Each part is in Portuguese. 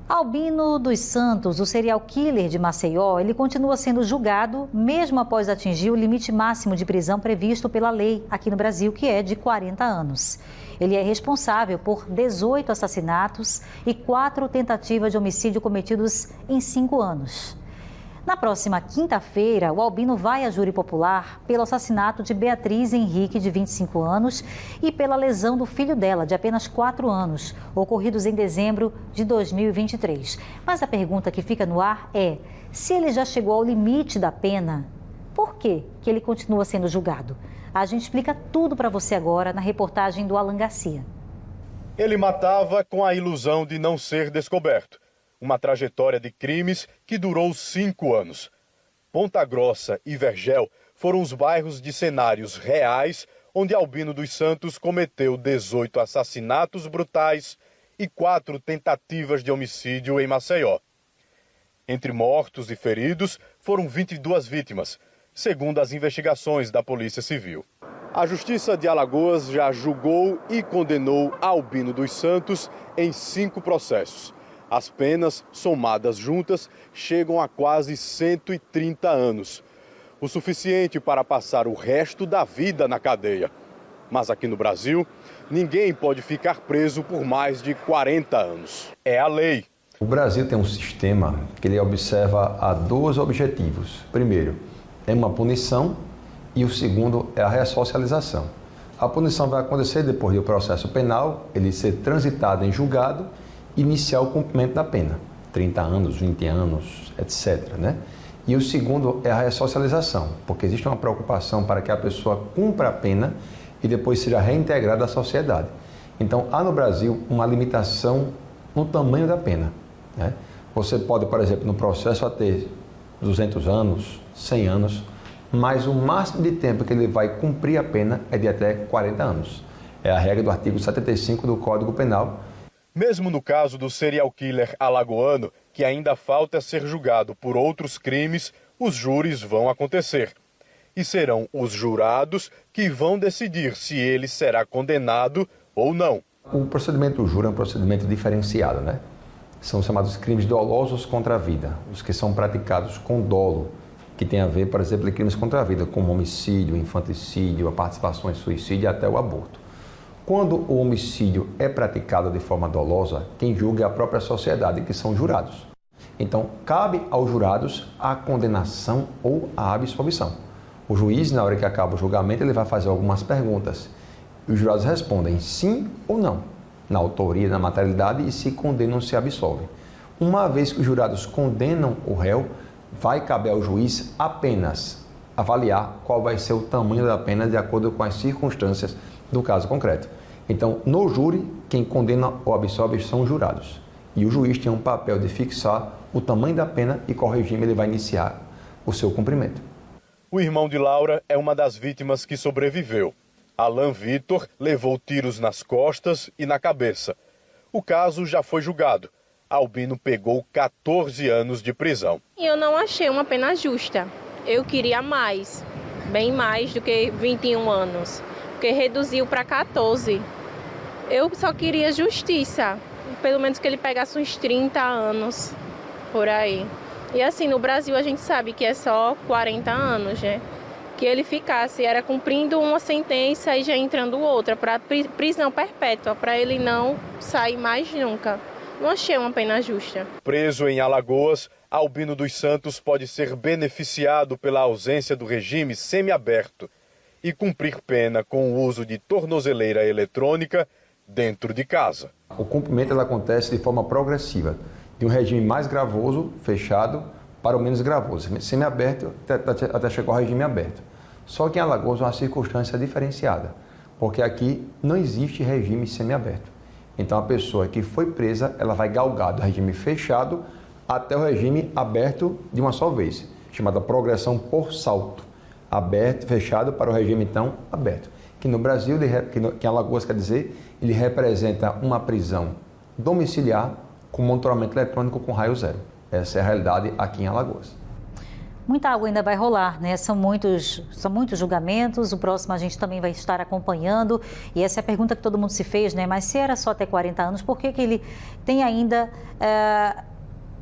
Albino dos Santos, o serial killer de Maceió, ele continua sendo julgado mesmo após atingir o limite máximo de prisão previsto pela lei aqui no Brasil, que é de 40 anos. Ele é responsável por 18 assassinatos e 4 tentativas de homicídio cometidos em 5 anos. Na próxima quinta-feira, o Albino vai à júri popular pelo assassinato de Beatriz Henrique, de 25 anos, e pela lesão do filho dela, de apenas 4 anos, ocorridos em dezembro de 2023. Mas a pergunta que fica no ar é: se ele já chegou ao limite da pena, por que ele continua sendo julgado? A gente explica tudo para você agora na reportagem do Alan Garcia. Ele matava com a ilusão de não ser descoberto. Uma trajetória de crimes que durou 5 anos. Ponta Grossa e Vergel foram os bairros de cenários reais onde Albino dos Santos cometeu 18 assassinatos brutais e 4 tentativas de homicídio em Maceió. Entre mortos e feridos foram 22 vítimas, segundo as investigações da Polícia Civil. A Justiça de Alagoas já julgou e condenou Albino dos Santos em 5 processos. As penas, somadas juntas, chegam a quase 130 anos. O suficiente para passar o resto da vida na cadeia. Mas aqui no Brasil, ninguém pode ficar preso por mais de 40 anos. É a lei. O Brasil tem um sistema que ele observa a 2 objetivos. Primeiro, é uma punição e o segundo é a ressocialização. A punição vai acontecer depois do processo penal, ele ser transitado em julgado, iniciar o cumprimento da pena, 30 anos, 20 anos, etc. E o segundo é a ressocialização, porque existe uma preocupação para que a pessoa cumpra a pena e depois seja reintegrada à sociedade. Então, há no Brasil uma limitação no tamanho da pena. Você pode, por exemplo, no processo ter 200 anos, 100 anos, mas o máximo de tempo que ele vai cumprir a pena é de até 40 anos. É a regra do artigo 75 do Código Penal. Mesmo no caso do serial killer alagoano, que ainda falta ser julgado por outros crimes, os júris vão acontecer. E serão os jurados que vão decidir se ele será condenado ou não. O procedimento do júri é um procedimento diferenciado, São chamados crimes dolosos contra a vida, os que são praticados com dolo, que tem a ver, por exemplo, em crimes contra a vida, como homicídio, infanticídio, a participação em suicídio e até o aborto. Quando o homicídio é praticado de forma dolosa, quem julga é a própria sociedade, que são jurados. Então, cabe aos jurados a condenação ou a absolvição. O juiz, na hora que acaba o julgamento, ele vai fazer algumas perguntas. E os jurados respondem sim ou não, na autoria, na materialidade, e se condenam, se absolvem. Uma vez que os jurados condenam o réu, vai caber ao juiz apenas avaliar qual vai ser o tamanho da pena de acordo com as circunstâncias do caso concreto. Então, no júri, quem condena ou absolve são os jurados. E o juiz tem um papel de fixar o tamanho da pena e qual regime ele vai iniciar o seu cumprimento. O irmão de Laura é uma das vítimas que sobreviveu. Alan Vitor levou tiros nas costas e na cabeça. O caso já foi julgado. Albino pegou 14 anos de prisão. Eu não achei uma pena justa. Eu queria mais, bem mais do que 21 anos, porque reduziu para 14. Eu só queria justiça, pelo menos que ele pegasse uns 30 anos, por aí. E assim, no Brasil a gente sabe que é só 40 anos, Que ele ficasse, era cumprindo uma sentença e já entrando outra, para prisão perpétua, para ele não sair mais nunca. Não achei uma pena justa. Preso em Alagoas, Albino dos Santos pode ser beneficiado pela ausência do regime semiaberto e cumprir pena com o uso de tornozeleira eletrônica dentro de casa. O cumprimento acontece de forma progressiva, de um regime mais gravoso, fechado, para o menos gravoso. Semiaberto até chegar ao regime aberto. Só que em Alagoas é uma circunstância diferenciada, porque aqui não existe regime semiaberto. Então a pessoa que foi presa, ela vai galgar do regime fechado até o regime aberto de uma só vez, chamada progressão por salto. Aberto, fechado para o regime então aberto. Que no Brasil, que em Alagoas quer dizer, ele representa uma prisão domiciliar com monitoramento eletrônico com raio zero. Essa é a realidade aqui em Alagoas. Muita água ainda vai rolar, né? São muitos julgamentos, o próximo a gente também vai estar acompanhando. E essa é a pergunta que todo mundo se fez, né? Mas se era só até 40 anos, por que ele tem ainda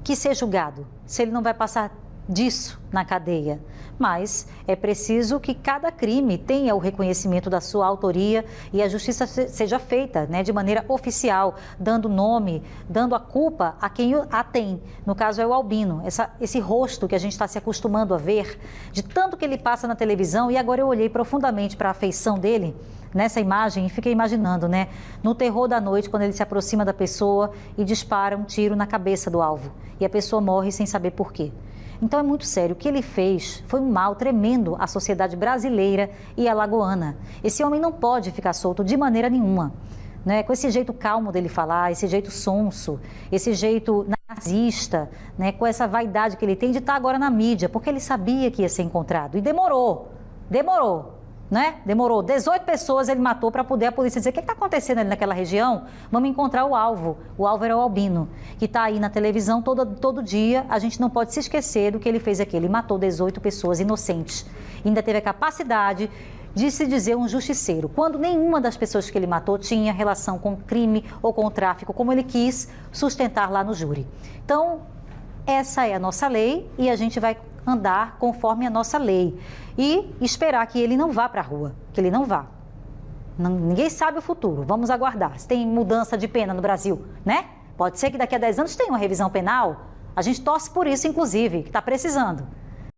que ser julgado? Se ele não vai passar disso na cadeia. Mas é preciso que cada crime tenha o reconhecimento da sua autoria e a justiça seja feita, né, de maneira oficial, dando nome, dando a culpa a quem a tem. No caso é o Albino, esse rosto que a gente está se acostumando a ver, de tanto que ele passa na televisão. E agora eu olhei profundamente para a feição dele nessa imagem e fiquei imaginando, né, no terror da noite, quando ele se aproxima da pessoa e dispara um tiro na cabeça do alvo e a pessoa morre sem saber por quê. Então é muito sério. O que ele fez foi um mal tremendo à sociedade brasileira e alagoana. Esse homem não pode ficar solto de maneira nenhuma, né? Com esse jeito calmo dele falar, esse jeito sonso, esse jeito nazista, né? Com essa vaidade que ele tem de estar agora na mídia, porque ele sabia que ia ser encontrado. E demorou, né? Demorou. 18 pessoas ele matou para poder a polícia dizer: o que está acontecendo ali naquela região? Vamos encontrar o alvo. O alvo era o Albino, que está aí na televisão todo dia. A gente não pode se esquecer do que ele fez aqui. Ele matou 18 pessoas inocentes. E ainda teve a capacidade de se dizer um justiceiro, quando nenhuma das pessoas que ele matou tinha relação com crime ou com o tráfico, como ele quis sustentar lá no júri. Então, essa é a nossa lei e a gente vai andar conforme a nossa lei e esperar que ele não vá para a rua, que ele não vá. Ninguém sabe o futuro, vamos aguardar. Se tem mudança de pena no Brasil, né? Pode ser que daqui a 10 anos tenha uma revisão penal. A gente torce por isso, inclusive, que está precisando.